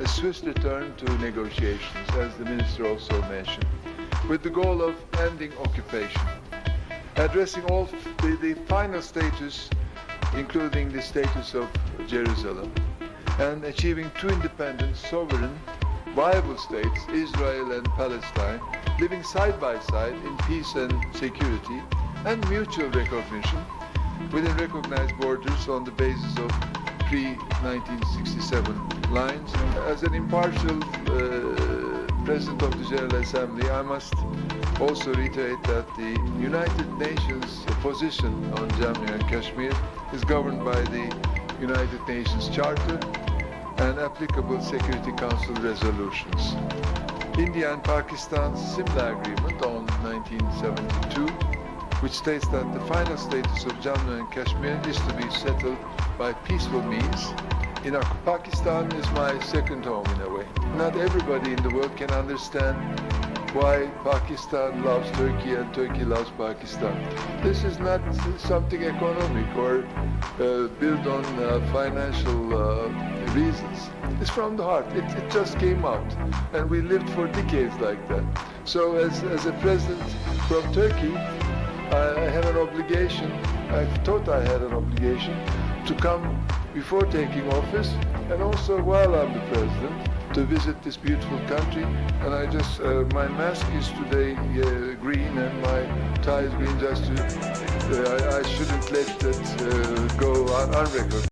a swift return to negotiations, as the minister also mentioned, with the goal of ending occupation, addressing all the final status, including the status of Jerusalem, and achieving two independent, sovereign, viable states, Israel and Palestine, living side by side in peace and security, and mutual recognition within recognized borders on the basis of pre-1967 lines. As an impartial President of the General Assembly, I must also reiterate that the United Nations position on Jammu and Kashmir is governed by the United Nations Charter and applicable Security Council resolutions. India and Pakistan's similar agreement on 1972, which states that the final status of Jammu and Kashmir is to be settled by peaceful means. Pakistan is my second home in a way. Not everybody in the world can understand why Pakistan loves Turkey and Turkey loves Pakistan. This is not something economic or built on financial reasons. It's from the heart. It just came out. And we lived for decades like that. So as a president from Turkey, I have an obligation, I thought I had an obligation to come before taking office and also while I'm the president to visit this beautiful country. And I just, my mask is today green and my tie is green just to, I shouldn't let that go unrecognized.